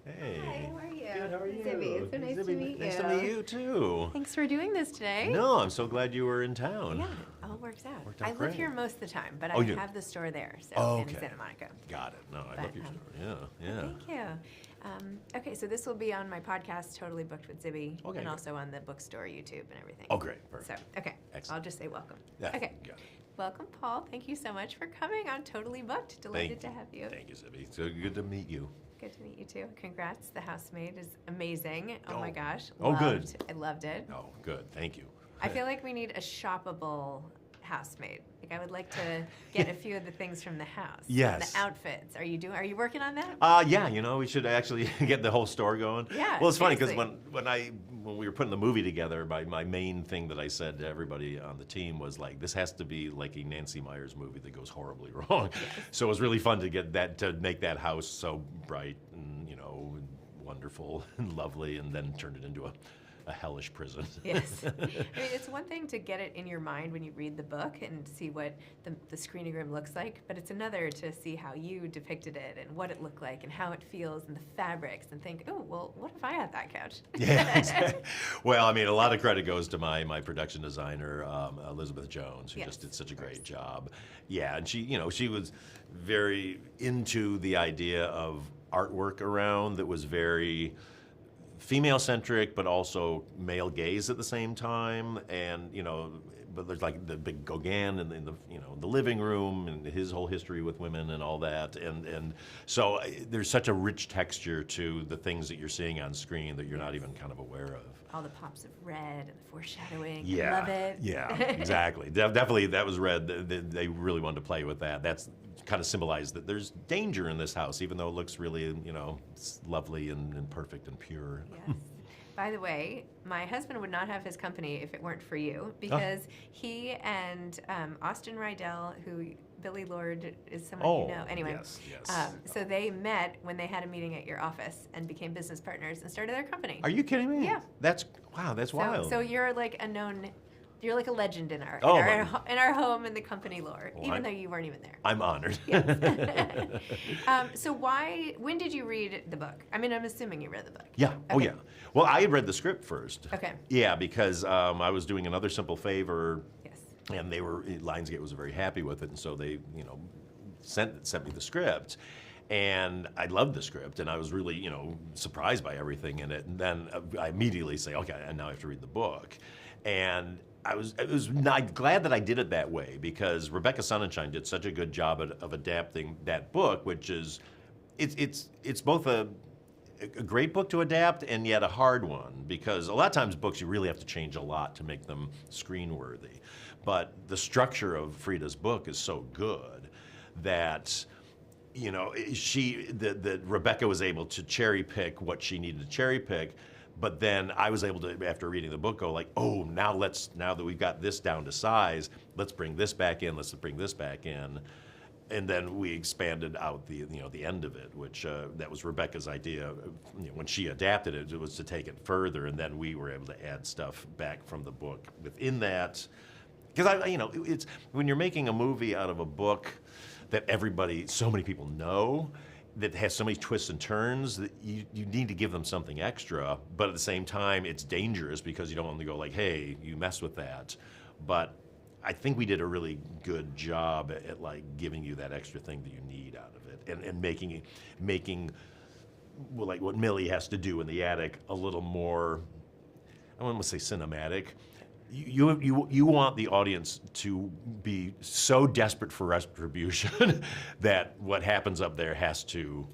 Hey. Hi, how are you? Good, how are you? Zibby, it's so nice to Zibby, meet you. Nice to meet you, too. Thanks for doing this today. No, I'm so glad you were in town. Yeah, it all works out. Worked out I live great. here most of the time, but Oh, I you do? have the store there, so Oh, in okay. Santa Monica. Got it. No, I But, love your story. Yeah. Thank you. Okay, so this will be on my podcast, Totally Booked with Zibby, Okay, and good. also on the bookstore YouTube and everything. Oh, great. Perfect. So, okay, Excellent. I'll just say welcome. Yeah, Okay. got it. Welcome, Paul. Thank you so much for coming on Totally Booked. Delighted to have you. Thank you, Zibby. So good to meet you. Good to meet you too. Congrats. The Housemaid is amazing. Oh my Oh. gosh. Oh, good. Loved. I loved it. Oh, good. Thank you. I feel like we need a shoppable housemaid. Like I would like to get a few of the things from the house. Yes. The outfits. Are you working on that? Yeah, we should actually get the whole store going. Yeah, Well, it's funny because seriously. when we were putting the movie together, my main thing that I said to everybody on the team was like, this has to be like a Nancy Meyers movie that goes horribly wrong. So it was really fun to make that house so bright and wonderful and lovely, and then turn it into a hellish prison. Yes. I mean, it's one thing to get it in your mind when you read the book and see what the screening room looks like, but it's another to see how you depicted it and what it looked like and how it feels and the fabrics and think, oh, well, what if I had that couch? Yeah, exactly. Well, I mean, a lot of credit goes to my production designer, Elizabeth Jones, who Yes, just did such a of course. great job. Yeah, and she was very into the idea of artwork around that was very female-centric, but also male gaze at the same time, and but there's like the big Gauguin in the living room and his whole history with women and all that, and so there's such a rich texture to the things that you're seeing on screen that you're not even kind of aware of. All the pops of red and the foreshadowing. Yeah, Love it. yeah, exactly. Definitely, that was red. They really wanted to play with that. That's kind of symbolized that there's danger in this house, even though it looks really, it's lovely and perfect and pure. Yes. By the way, my husband would not have his company if it weren't for you, because he and Austin Rydell, who Billy Lord is someone you know. Anyway, yes. so they met when they had a meeting at your office and became business partners and started their company. Are you kidding me? Yeah. That's wild. So you're like you're like a legend in our in our home in the company lore, Well, even though you weren't even there. I'm honored. So when did you read the book? I mean, I'm assuming you read the book. Yeah. Oh, Okay. yeah. Well, I had read the script first. Okay. Yeah, because I was doing Another Simple Favor, Yes. and Lionsgate was very happy with it, and so they, sent me the script. And I loved the script, and I was really, surprised by everything in it. And then I immediately say, okay, and now I have to read the book. And I was not glad that I did it that way, because Rebecca Sonnenschein did such a good job of adapting that book, which is, it's both a great book to adapt and yet a hard one, because a lot of times books you really have to change a lot to make them screen worthy. But the structure of Freida's book is so good that that Rebecca was able to cherry pick what she needed to cherry pick. But then I was able to, after reading the book, go like, oh, now that we've got this down to size, let's bring this back in, let's bring this back in. And then we expanded out the end of it, which that was Rebecca's idea. When she adapted it, it was to take it further, and then we were able to add stuff back from the book within that. Because it's when you're making a movie out of a book that so many people know, that has so many twists and turns, that you need to give them something extra, but at the same time, it's dangerous because you don't want to go like, hey, you mess with that. But I think we did a really good job at like giving you that extra thing that you need out of it, and making well, like what Millie has to do in the attic a little more, I don't want to say cinematic. You want the audience to be so desperate for retribution that what happens up there has to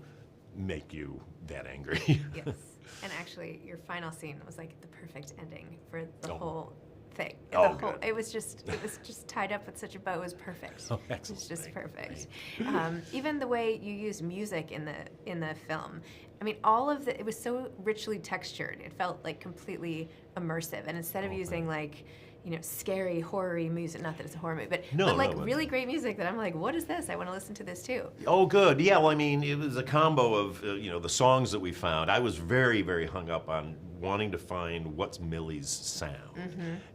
make you that angry. Yes. And actually, your final scene was like the perfect ending for the Oh. whole thing. Oh, The whole, good. it was just tied up with such a bow. It was perfect. Oh, It excellent. was just Thank you. perfect. Even the way you used music in the film. I mean, all of it was so richly textured. It felt like completely immersive. And instead of Oh, using like, scary, horror-y music. Not that it's a horror movie, but No, like no, really great music that I'm like, what is this? I want to listen to this too. Oh, good. Yeah, well, I mean, it was a combo of, the songs that we found. I was very, very hung up on wanting to find what's Millie's sound.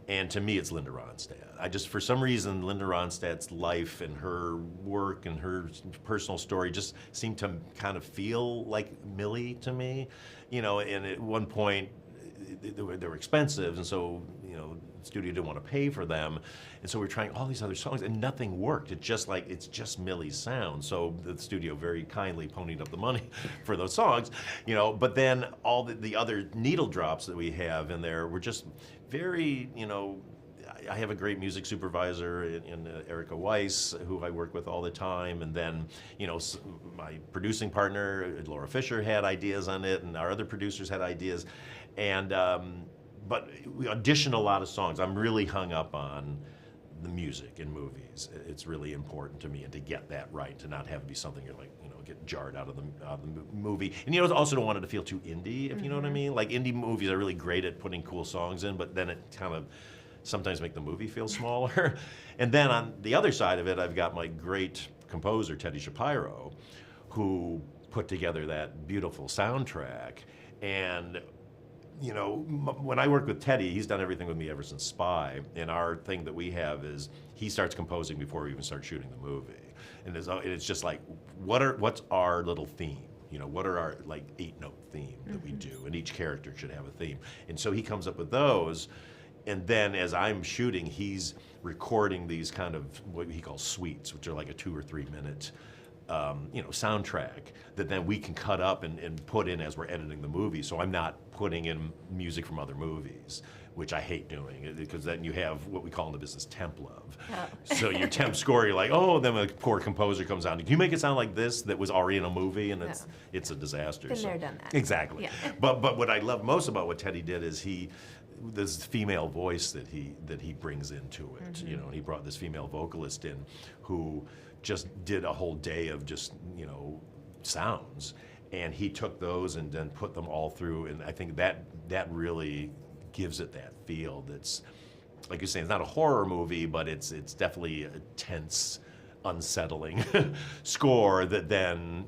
And to me, it's Linda Ronstadt. For some reason, Linda Ronstadt's life and her work and her personal story just seemed to kind of feel like Millie to me. And at one point, they were expensive, and so, the studio didn't want to pay for them. And so we're trying all these other songs, and nothing worked. It's just Millie's sound. So the studio very kindly ponied up the money for those songs, But then all the other needle drops that we have in there were just very, I have a great music supervisor in Erica Weiss, who I work with all the time. And then, my producing partner, Laura Fisher, had ideas on it, and our other producers had ideas. And, but we auditioned a lot of songs. I'm really hung up on the music in movies. It's really important to me, and to get that right, to not have it be something you're like, get jarred out of the movie. And also don't want it to feel too indie, if you know what I mean. Like, indie movies are really great at putting cool songs in, but then it kind of sometimes make the movie feel smaller. And then on the other side of it, I've got my great composer, Teddy Shapiro, who put together that beautiful soundtrack. And when I work with Teddy, he's done everything with me ever since Spy. And our thing that we have is he starts composing before we even start shooting the movie. And it's just like, what's our little theme? What are our 8-note theme that we do? And each character should have a theme. And so he comes up with those. And then as I'm shooting, he's recording these kind of what he calls suites, which are like a 2 or 3 minute soundtrack that then we can cut up and put in as we're editing the movie. So I'm not putting in music from other movies, which I hate doing, because then you have what we call in the business temp love. Oh. So your temp score, you're like, oh, then a poor composer comes on. Can you make it sound like this that was already in a movie? And it's a disaster. Been there, done that. Exactly. Yeah. But what I love most about what Teddy did is this female voice that he brings into it. And he brought this female vocalist in who just did a whole day of just sounds, and he took those and then put them all through, and I think that really gives it that feel. That's, like you're saying, it's not a horror movie, but it's definitely a tense, unsettling score that then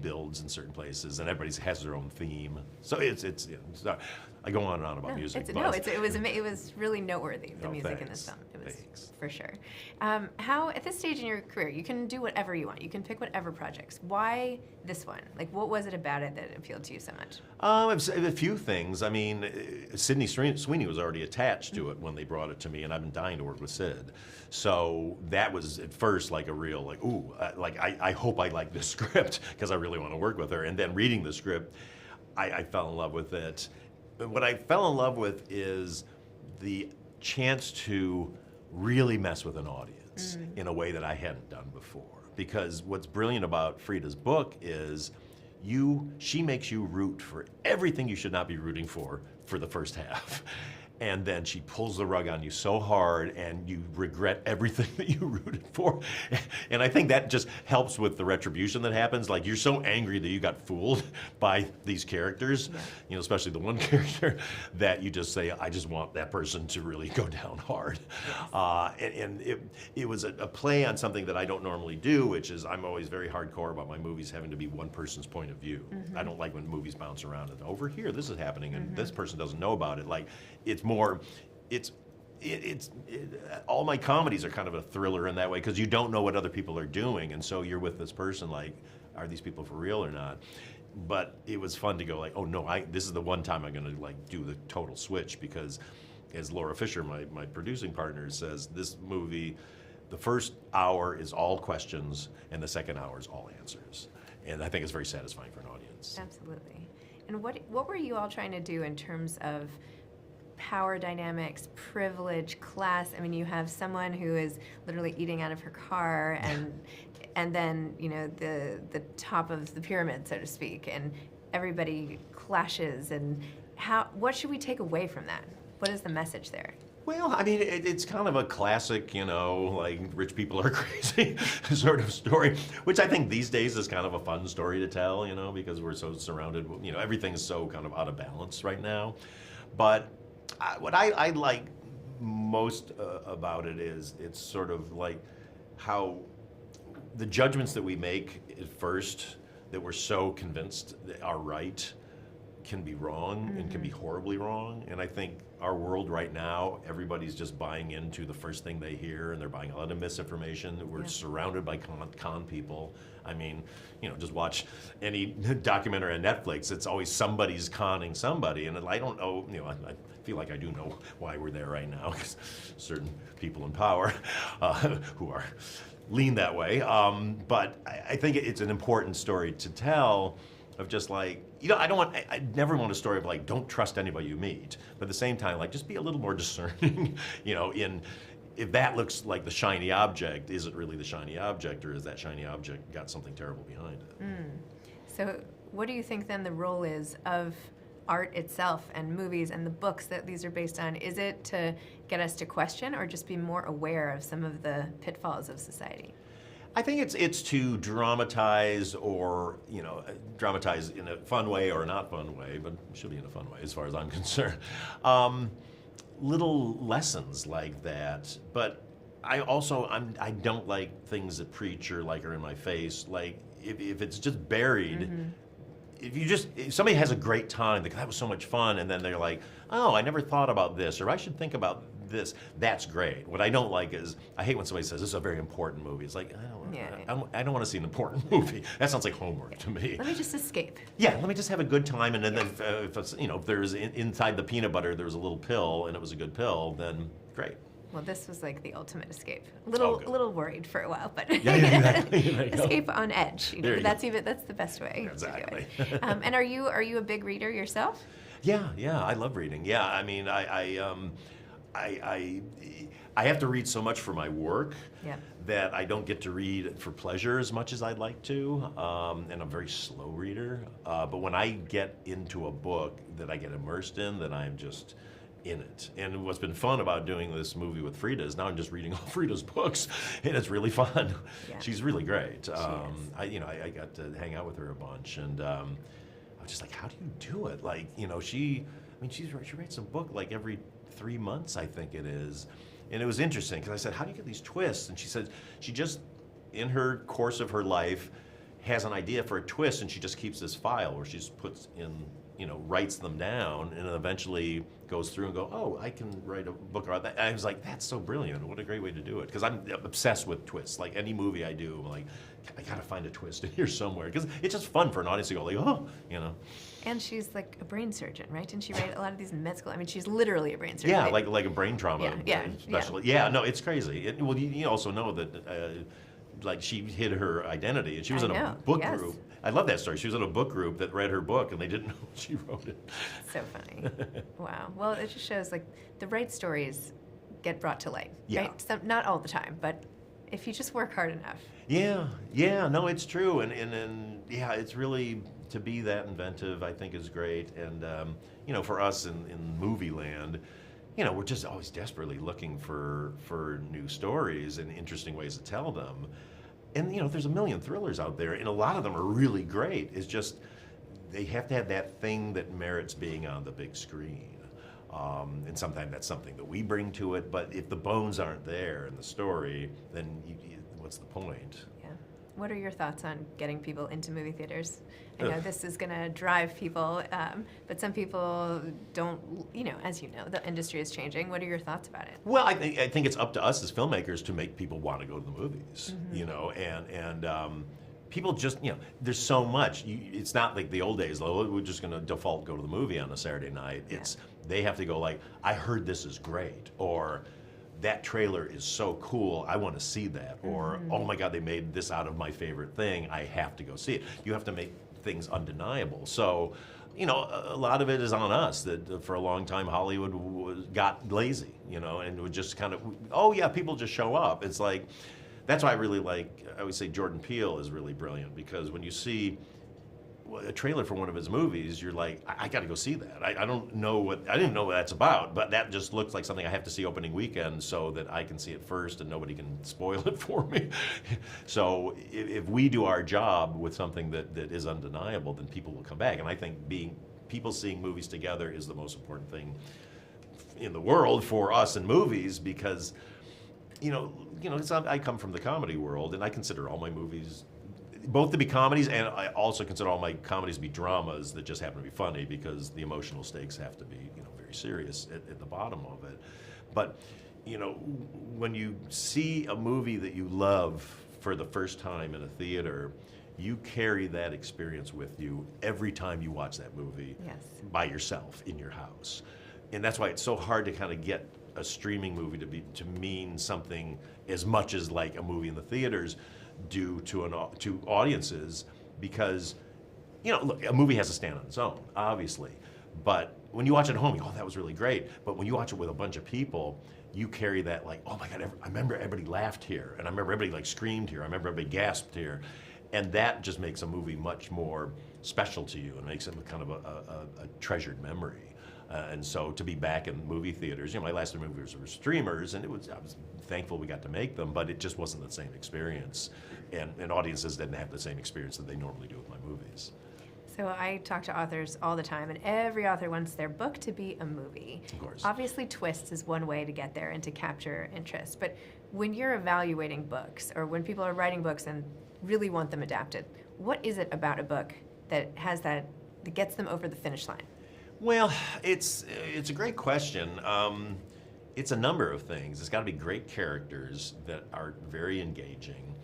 builds in certain places, and everybody has their own theme. So it's not, I go on and on about music. It was really noteworthy, the music in this film. It was for sure. How at this stage in your career, you can do whatever you want. You can pick whatever projects. Why this one? Like, what was it about it that appealed to you so much? A few things. I mean, Sydney Sweeney was already attached to it when they brought it to me, and I've been dying to work with Sid. So that was at first like a real I hope I like this script, because I really want to work with her. And then reading the script, I fell in love with it. What I fell in love with is the chance to really mess with an audience in a way that I hadn't done before. Because what's brilliant about Freida's book is she makes you root for everything you should not be rooting for the first half. And then she pulls the rug on you so hard, and you regret everything that you rooted for. And I think that just helps with the retribution that happens. Like, you're so angry that you got fooled by these characters, especially the one character, that you just say, I just want that person to really go down hard. And it was a play on something that I don't normally do, which is I'm always very hardcore about my movies having to be one person's point of view. I don't like when movies bounce around and over here, this is happening, and this person doesn't know about it. Like, it's more, all my comedies are kind of a thriller in that way, because you don't know what other people are doing, and so you're with this person like, are these people for real or not? But it was fun to go like, oh no, this is the one time I'm gonna do the total switch, because as Laura Fisher, my producing partner, says, this movie, the first hour is all questions, and the second hour is all answers. And I think it's very satisfying for an audience. Absolutely. And what were you all trying to do in terms of power dynamics, privilege, class? I mean, you have someone who is literally eating out of her car, and then the top of the pyramid, so to speak, and everybody clashes. And what should we take away from that? What is the message there? Well, I mean, it's kind of a classic, rich people are crazy sort of story, which I think these days is kind of a fun story to tell, because we're so surrounded, everything's so kind of out of balance right now. But what I like most about it is it's sort of like how the judgments that we make at first that we're so convinced that are right can be wrong and can be horribly wrong. And I think our world right now, everybody's just buying into the first thing they hear, and they're buying a lot of misinformation. We're surrounded by con people. I mean, just watch any documentary on Netflix. It's always somebody's conning somebody, and I don't know. I feel like I do know why we're there right now, because certain people in power who are lean that way. But I think it's an important story to tell. Of just like, I never want a story of like, don't trust anybody you meet. But at the same time, like, just be a little more discerning, if that looks like the shiny object, is it really the shiny object, or is that shiny object got something terrible behind it? So what do you think then the role is of art itself and movies and the books that these are based on? Is it to get us to question or just be more aware of some of the pitfalls of society? I think it's to dramatize, or dramatize in a fun way or a not fun way, but it should be in a fun way as far as I'm concerned. Little lessons like that, but I don't like things that preach or like are in my face. Like if it's just buried. If somebody has a great time, like, that was so much fun, and then they're like, oh, I never thought about this, or I should think about this, that's great. What I don't like is, I hate when somebody says, this is a very important movie. It's like, I don't want to see an important movie. That sounds like homework to me. Let me just escape. Yeah, let me just have a good time, and then if there's inside the peanut butter, there was a little pill, and it was a good pill, then great. Well, this was like the ultimate escape. A little worried for a while, but exactly. escape on edge. That's the best way exactly. to do it. And are you a big reader yourself? Yeah, I love reading. Yeah, I mean, I have to read so much for my work that I don't get to read for pleasure as much as I'd like to, and I'm a very slow reader. But when I get into a book that I get immersed in, then I'm just in it. And what's been fun about doing this movie with Freida is now I'm just reading all Freida's books, and it's really fun. Yeah. She's really great. I got to hang out with her a bunch, and I was just like, how do you do it? Like, she writes a book like every 3 months, I think it is. And it was interesting because I said, how do you get these twists? And she said she just, in her course of her life, has an idea for a twist, and she just keeps this file where she just puts in, writes them down, and then eventually goes through and go, oh, I can write a book about that. And I was like, that's so brilliant. What a great way to do it. Because I'm obsessed with twists. Like any movie I do, I'm like, I gotta find a twist in here somewhere. Because it's just fun for an audience to go like, oh, And she's like a brain surgeon, right? Didn't she write a lot of these med school? I mean, she's literally a brain surgeon. Yeah, like a brain trauma specialist. Yeah, no, it's crazy. Well, you also know that like she hid her identity, and she was in a book group. I love that story. She was in a book group that read her book, and they didn't know she wrote it. So funny. Wow. Well, it just shows like the right stories get brought to light, right? Not all the time, but if you just work hard enough. Yeah, no, it's true, and it's really, to be that inventive, I think, is great, and for us in movie land, we're just always desperately looking for new stories and interesting ways to tell them. And, there's a million thrillers out there, and a lot of them are really great. It's just, they have to have that thing that merits being on the big screen. And sometimes that's something that we bring to it, but if the bones aren't there in the story, then what's the point? Yeah. What are your thoughts on getting people into movie theaters? I know this is going to drive people, but some people don't, as you know, the industry is changing. What are your thoughts about it? Well, I think it's up to us as filmmakers to make people want to go to the movies, and people just, there's so much. It's not like the old days, like, we're just going to default go to the movie on a Saturday night. It's, they have to go like, I heard this is great, or that trailer is so cool, I want to see that, or oh my God, they made this out of my favorite thing, I have to go see it. You have to make things undeniable. So, a lot of it is on us that for a long time Hollywood got lazy, and would just kind of, oh yeah, people just show up. It's like, that's why I really like, I always say Jordan Peele is really brilliant, because when you see a trailer for one of his movies, you're like, I got to go see that. I didn't know what that's about, but that just looks like something I have to see opening weekend so that I can see it first and nobody can spoil it for me. So if we do our job with something that is undeniable, then people will come back. And I think people seeing movies together is the most important thing in the world for us in movies because, I come from the comedy world, and I consider all my movies both to be comedies, and I also consider all my comedies to be dramas that just happen to be funny because the emotional stakes have to be, very serious at the bottom of it. But, when you see a movie that you love for the first time in a theater, you carry that experience with you every time you watch that movie by yourself in your house. And that's why it's so hard to kind of get a streaming movie to mean something as much as like a movie in the theaters do to audiences, because look, a movie has to stand on its own, obviously, but when you watch it at home, that was really great. But when you watch it with a bunch of people, you carry that like, oh my God, I remember everybody laughed here, and I remember everybody like screamed here, I remember everybody gasped here, and that just makes a movie much more special to you and makes it kind of a treasured memory. And so to be back in movie theaters, my last 3 movies were streamers, and I was thankful we got to make them, but it just wasn't the same experience. And audiences didn't have the same experience that they normally do with my movies. So I talk to authors all the time, and every author wants their book to be a movie. Of course. Obviously, twists is one way to get there and to capture interest. But when you're evaluating books, or when people are writing books and really want them adapted, what is it about a book that gets them over the finish line? Well, it's a great question. It's a number of things. It's got to be great characters that are very engaging.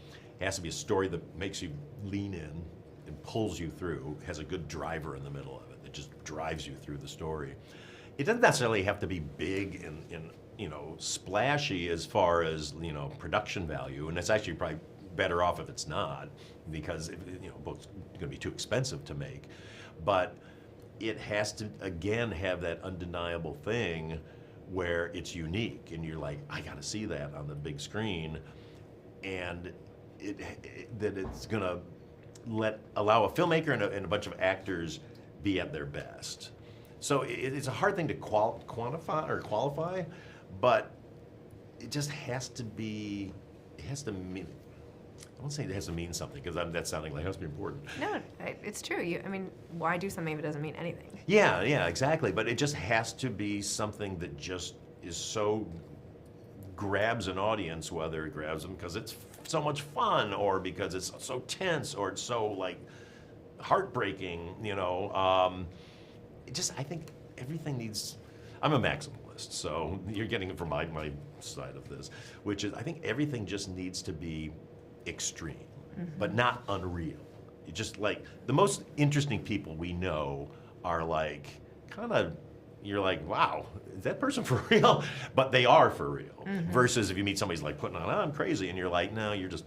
It has to be a story that makes you lean in and pulls you through, has a good driver in the middle of it that just drives you through the story. It doesn't necessarily have to be big and splashy as far as production value, and it's actually probably better off if it's not, because books are going to be too expensive to make. But it has to, again, have that undeniable thing where it's unique, and you're like, I got to see that on the big screen, and that it's going to allow a filmmaker and a bunch of actors be at their best. So it's a hard thing to quantify or qualify, but it just has to be, it has to mean, I won't say it has to mean something, because that's sounding like it has to be important. No, it's true. Why do something if it doesn't mean anything? Yeah, exactly. But it just has to be something that just is so grabs an audience, whether it grabs them because it's so much fun, or because it's so tense, or it's so like heartbreaking. I think everything needs. I'm a maximalist, so you're getting it from my side of this, which is I think everything just needs to be extreme, but not unreal. It just like the most interesting people we know are like kind of, you're like, wow, is that person for real? But they are for real. Versus if you meet somebody's like putting on, I'm crazy, and you're like, no, you're just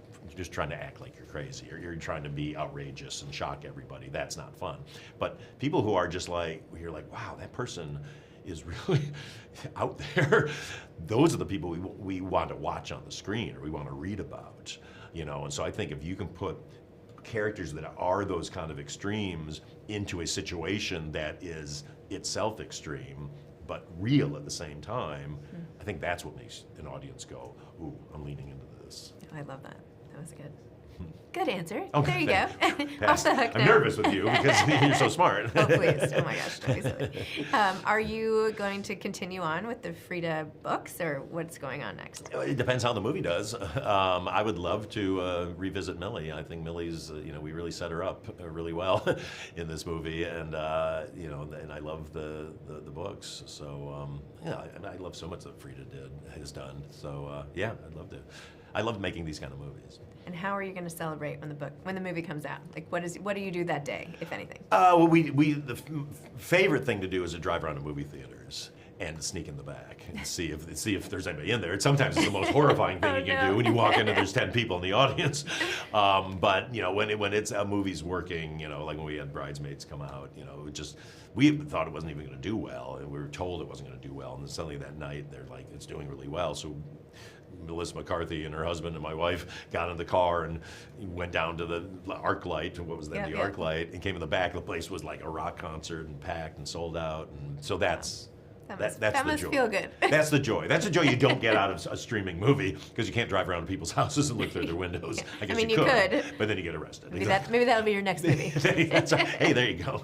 trying to act like you're crazy, or you're trying to be outrageous and shock everybody. That's not fun. But people who are just like, you're like, wow, that person is really out there. Those are the people we want to watch on the screen, or we want to read about. And so I think if you can put characters that are those kind of extremes into a situation that is itself extreme, but real at the same time, I think that's what makes an audience go, ooh, I'm leaning into this. I love that. That was good. Good answer. Oh, there you go. Off the hook now. I'm nervous with you because you're so smart. Oh, please. Oh, my gosh. Don't be silly. Are you going to continue on with the Freida books, or what's going on next? It depends how the movie does. I would love to revisit Millie. I think Millie's, we really set her up really well in this movie, and, and I love the books. So, I love so much that Freida has done. So, I'd love to. I love making these kind of movies. And how are you going to celebrate when the movie comes out? Like, what do you do that day, if anything? Well, the favorite thing to do is to drive around to movie theaters and sneak in the back and see if there's anybody in there. Sometimes it's the most horrifying thing you can do when you walk in and there's 10 people in the audience. But when it's a movie's working, like when we had Bridesmaids come out, we thought it wasn't even going to do well, and we were told it wasn't going to do well, and then suddenly that night they're like, it's doing really well. So Melissa McCarthy and her husband and my wife got in the car and went down to the ArcLight, what was then the ArcLight, and came in the back. The place was like a rock concert and packed and sold out, and so that's that must joy. Feel good. That's the joy. That's the joy you don't get out of a streaming movie, because you can't drive around to people's houses and look through their windows. I guess you could, but then you get arrested. Maybe that'll be your next movie. That's right. Hey, there you go.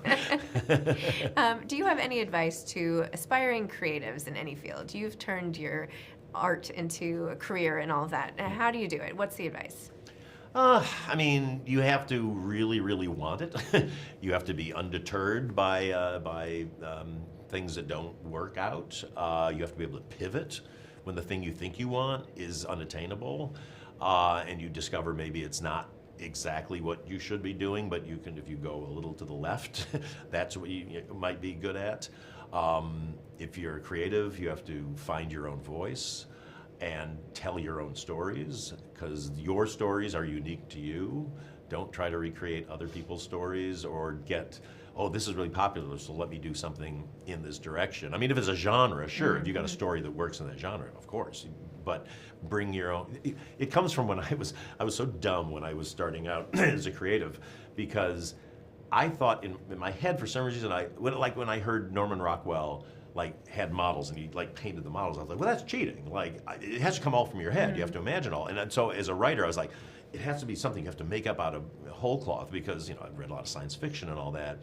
Do you have any advice to aspiring creatives in any field? You've turned your art into a career and all of that. How do you do it? What's the advice? I mean, you have to really, really want it. You have to be undeterred by things that don't work out. You have to be able to pivot when the thing you think you want is unattainable, and you discover maybe it's not exactly what you should be doing, but you can, if you go a little to the left, that's what you might be good at. If you're creative, you have to find your own voice and tell your own stories, because your stories are unique to you. Don't try to recreate other people's stories or get, oh, this is really popular, so let me do something in this direction. I mean, if it's a genre, sure, if you got a story that works in that genre, of course, but bring your own. It comes from when I was so dumb when I was starting out as a creative, because I thought in my head, for some reason, when I heard Norman Rockwell had models and he painted the models, I was like, well, that's cheating. It has to come all from your head. You have to imagine all. And so as a writer, I was like, it has to be something you have to make up out of whole cloth, because I've read a lot of science fiction and all that.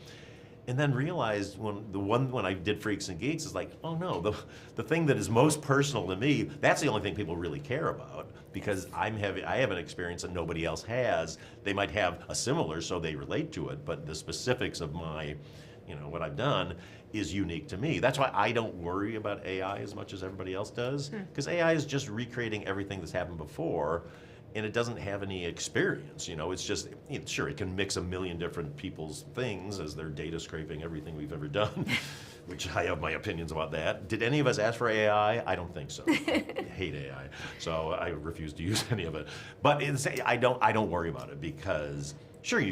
And then realized when I did Freaks and Geeks is like, oh no, the thing that is most personal to me, that's the only thing people really care about, because I have an experience that nobody else has. They might have a similar, so they relate to it, but the specifics of my, what I've done is unique to me. That's why I don't worry about AI as much as everybody else does, because AI is just recreating everything that's happened before, and it doesn't have any experience. It's just, sure, it can mix a million different people's things as they're data scraping everything we've ever done, which I have my opinions about that. Did any of us ask for AI? I don't think so. I hate AI, so I refuse to use any of it. But I don't worry about it, because sure,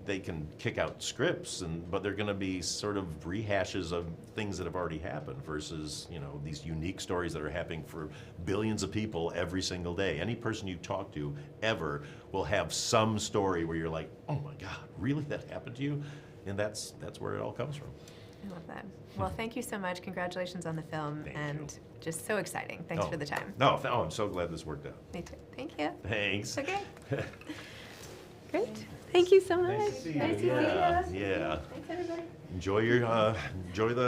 they can kick out scripts, but they're going to be sort of rehashes of things that have already happened versus, these unique stories that are happening for billions of people every single day. Any person you talk to ever will have some story where you're like, oh my God, really, that happened to you? And that's where it all comes from. I love that. Well, thank you so much. Congratulations on the film, and just so exciting. Thanks for the time. No, I'm so glad this worked out. Me too. Thank you. Thanks. Okay. Great. Thank you so much. Nice to see you. Nice to see you. Yeah. Thanks, everybody. Enjoy the